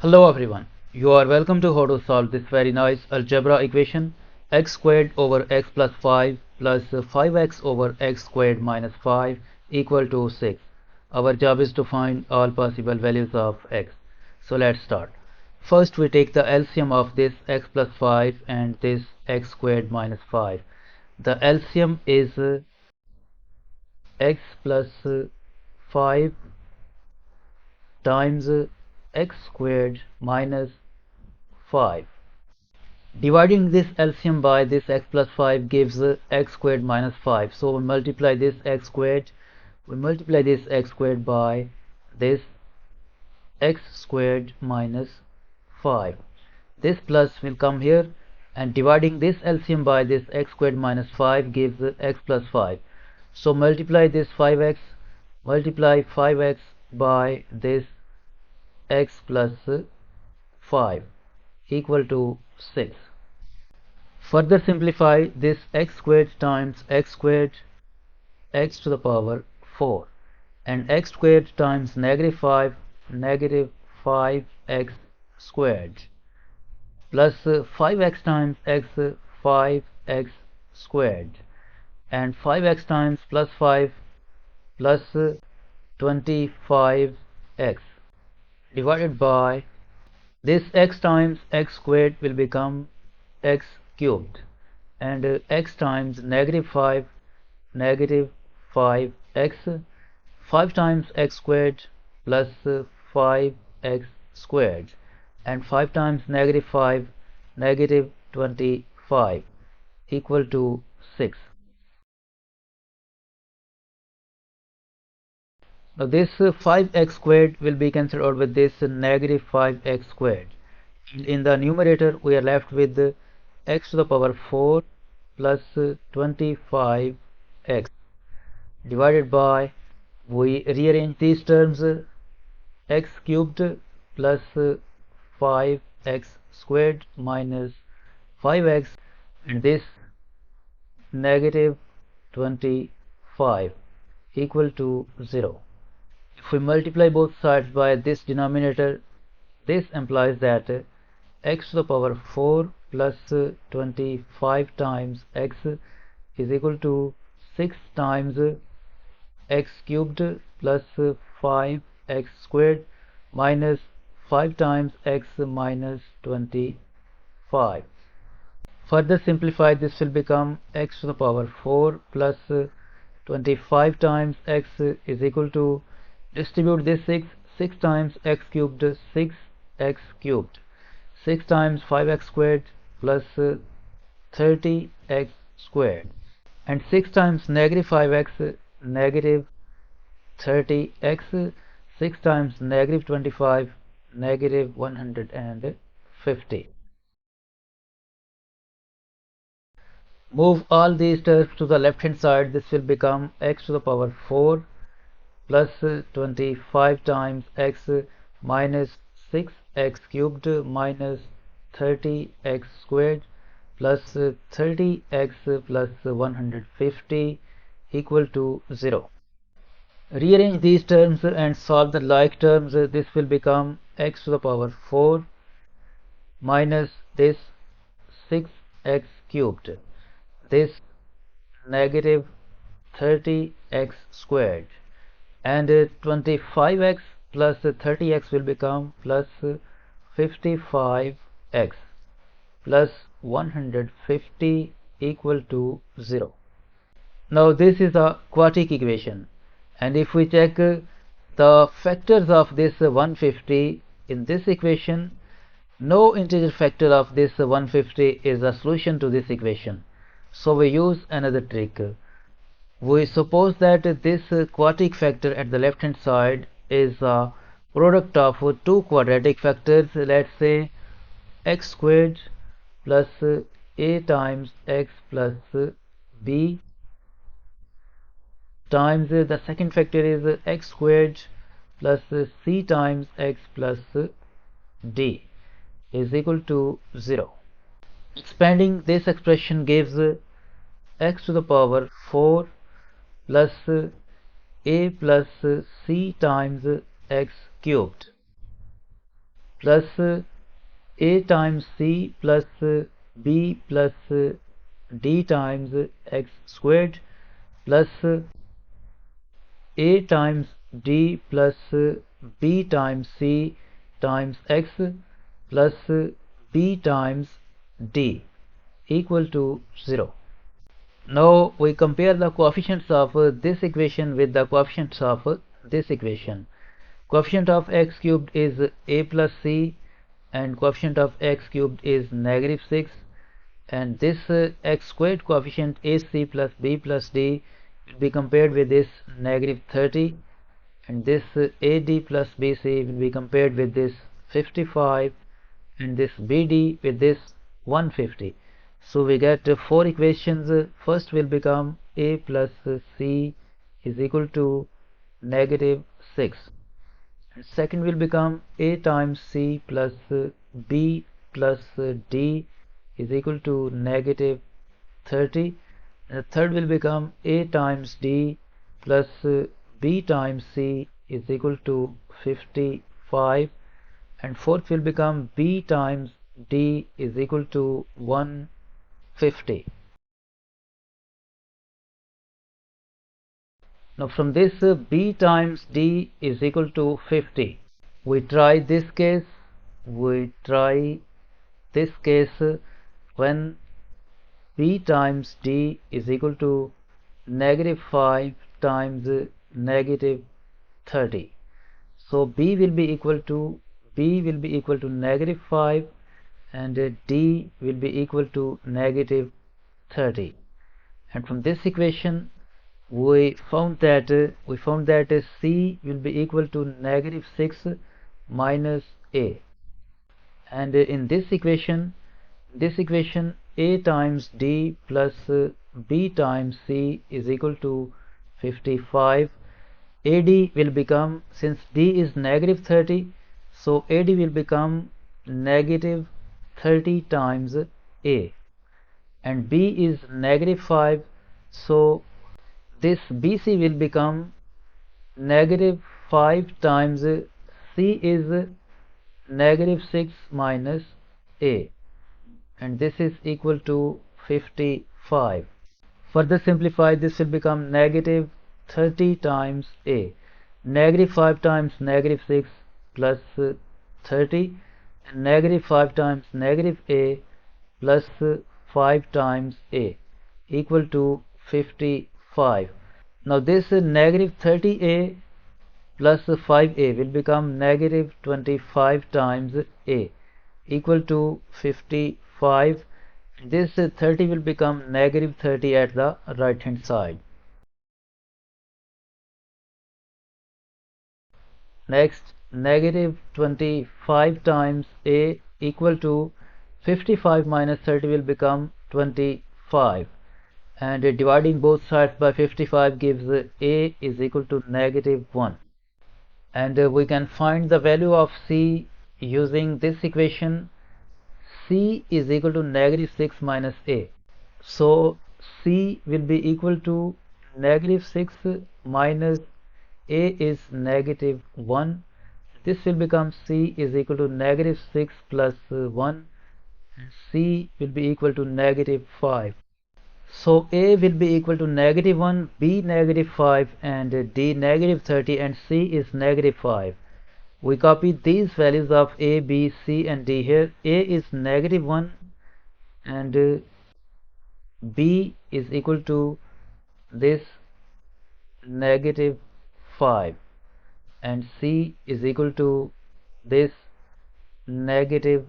Hello everyone, you are welcome to how to solve this very nice algebra equation x squared over x plus 5 plus 5x over x squared minus 5 equal to 6. Our job is to find all possible values of x. So let's start. First we take the LCM of this x plus 5 and this x squared minus 5. The LCM is x plus 5 times x squared minus 5. Dividing this LCM by this x plus 5 gives x squared minus 5. So we multiply this x squared by this x squared minus 5. This plus will come here, and dividing this LCM by this x squared minus 5 gives x plus 5. So multiply this 5x by this x plus 5 equal to 6. Further simplify this x squared times x squared, x to the power 4, and x squared times negative 5x squared, plus 5x times x, 5x squared, and 5x times plus 5 plus 25x divided by this x times x squared will become x cubed, and x times negative 5x, 5 times x squared plus 5x squared, and 5 times negative 5, negative 25 equal to 6. Now this 5x squared will be cancelled out with this negative 5x squared. In the numerator we are left with x to the power 4 plus 25x divided by, we rearrange these terms, x cubed plus 5x squared minus 5x, and this negative 25 equal to 0. If we multiply both sides by this denominator, this implies that x to the power 4 plus 25 times x is equal to 6 times x cubed plus 5x squared minus 5 times x minus 25. Further simplify, this will become x to the power 4 plus 25 times x is equal to, distribute this 6 times x cubed, 6x cubed, 6 times 5x squared plus 30x squared, and 6 times negative 5x, negative 30x, 6 times negative 25, negative 150. Move all these terms to the left hand side. This will become x to the power 4 plus 25 times x minus 6x cubed minus 30x squared plus 30x plus 150 equal to 0. Rearrange these terms and solve the like terms. This will become x to the power 4 minus this 6x cubed, this negative 30x squared, and 25x plus 30x will become plus 55x plus 150 equal to 0. Now this is a quadratic equation, and if we check the factors of this 150 in this equation, no integer factor of this 150 is a solution to this equation. So we use another trick. We suppose that this quadratic factor at the left hand side is a product of two quadratic factors. Let's say x squared plus a times x plus b times the second factor is x squared plus c times x plus d is equal to 0. Expanding this expression gives x to the power 4 plus a plus c times x cubed plus a times c plus b plus d times x squared plus a times d plus b times c times x plus b times d equal to 0. Now we compare the coefficients of this equation with the coefficients of this equation. Coefficient of x cubed is a plus c and coefficient of x cubed is negative 6, and this x squared coefficient ac plus b plus d will be compared with this negative 30, and this ad plus bc will be compared with this 55, and this bd with this 150. So we get 4 equations. First will become a plus c is equal to negative 6. And second will become a times c plus b plus d is equal to negative 30. And the third will become a times d plus b times c is equal to 55. And fourth will become b times d is equal to 150. Now from this b times d is equal to 50. We try this case. When b times d is equal to negative 5 times negative 30. So b will be equal to negative 5 and d will be equal to negative 30. And from this equation we found that c will be equal to negative 6 minus a, and in this equation a times d plus b times c is equal to 55. ad will become, since d is negative 30, so ad will become negative 30 times a, and b is negative 5, so this bc will become negative 5 times c is negative 6 minus a, and this is equal to 55. Further simplify, this will become negative 30 times a. Negative 5 times negative 6 plus 30, and negative 5 times negative a plus 5 times a equal to 55. Now this negative 30a plus 5a will become negative 25 times a equal to 55. This 30 will become negative 30 at the right hand side. Next, negative 25 times a equal to 55 minus 30 will become 25, and dividing both sides by 55 gives a is equal to negative 1, and we can find the value of c using this equation. C is equal to negative 6 minus a, so c will be equal to negative 6 minus a is negative 1. This will become c is equal to negative 6 plus 1, and c will be equal to negative 5. So a will be equal to negative 1, b negative 5, and d negative 30, and c is negative 5. We copy these values of a, b, c, and d here. A is negative 1 and b is equal to this negative 5, and c is equal to this negative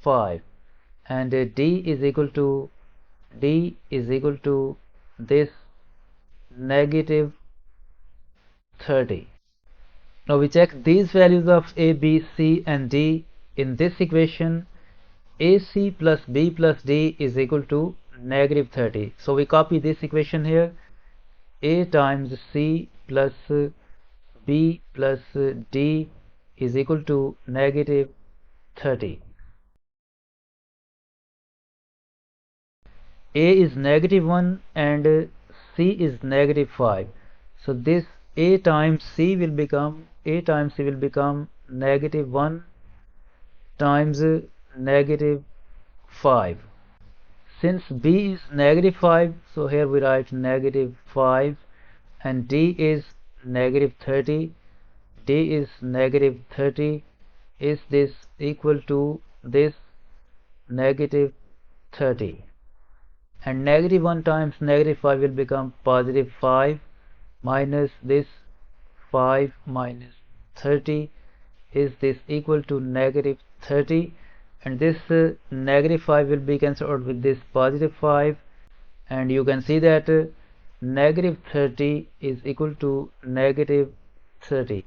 5, and d is equal to this negative 30. Now we check these values of a, b, c, and d in this equation. ac plus b plus d is equal to negative 30. So we copy this equation here. A times c plus b plus d is equal to negative 30. A is negative 1 and c is negative 5. So this a times c will become negative 1, times negative 5. Since b is negative 5, so here we write negative 5, and d is negative 30. D is negative 30. Is this equal to this negative 30? And negative 1 times negative 5 will become positive 5, minus this 5 minus 30. Is this equal to negative 30? And this negative 5 will be cancelled with this positive 5, and you can see that negative 30 is equal to negative 30,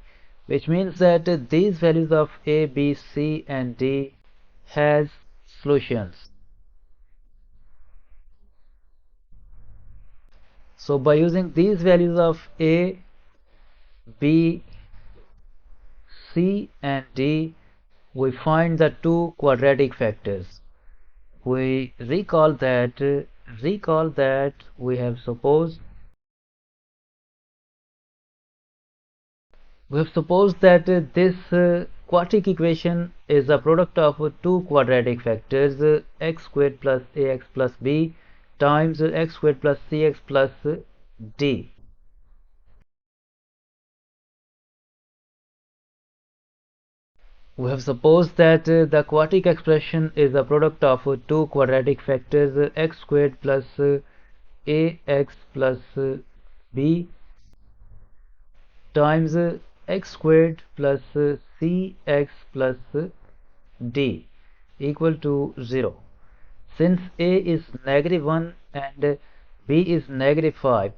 which means that these values of a, b, c and d has solutions. So by using these values of a, b, c and d, we find the two quadratic factors. We recall that we have supposed that this quadratic equation is a product of two quadratic factors, x squared plus ax plus b times x squared plus cx plus d. We have supposed that the quadratic expression is a product of two quadratic factors, x squared plus ax plus b times x squared plus cx plus d equal to 0. Since a is negative 1 and b is negative 5,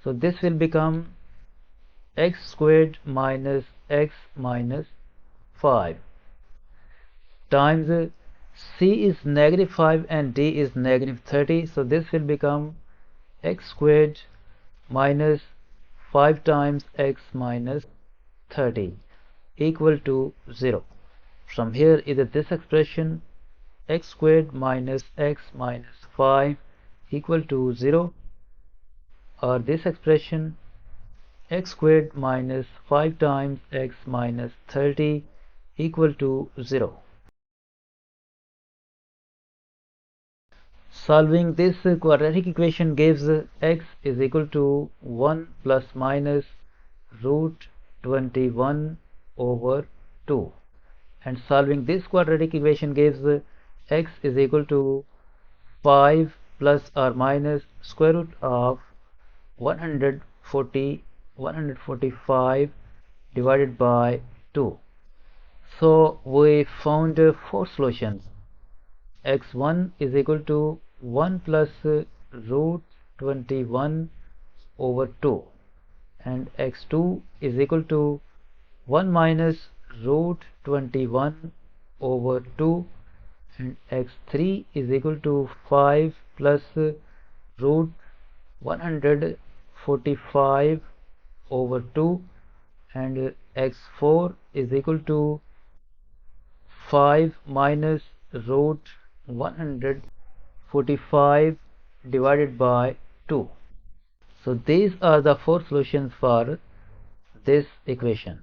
so this will become x squared minus x minus 5 times c is negative 5 and d is negative 30, so this will become x squared minus 5 times x minus 30 equal to 0. From here, either this expression x squared minus x minus 5 equal to 0, or this expression x squared minus 5 times x minus 30 equal to 0. Solving this quadratic equation gives x is equal to 1 plus minus root 21 over 2, and solving this quadratic equation gives x is equal to 5 plus or minus square root of 145 divided by 2. So we found 4 solutions. x1 is equal to 1 plus root 21 over 2, and x2 is equal to 1 minus root 21 over 2, and x3 is equal to 5 plus root 145 over 2, and x4 is equal to 5 minus root 145 divided by 2. So these are the 4 solutions for this equation.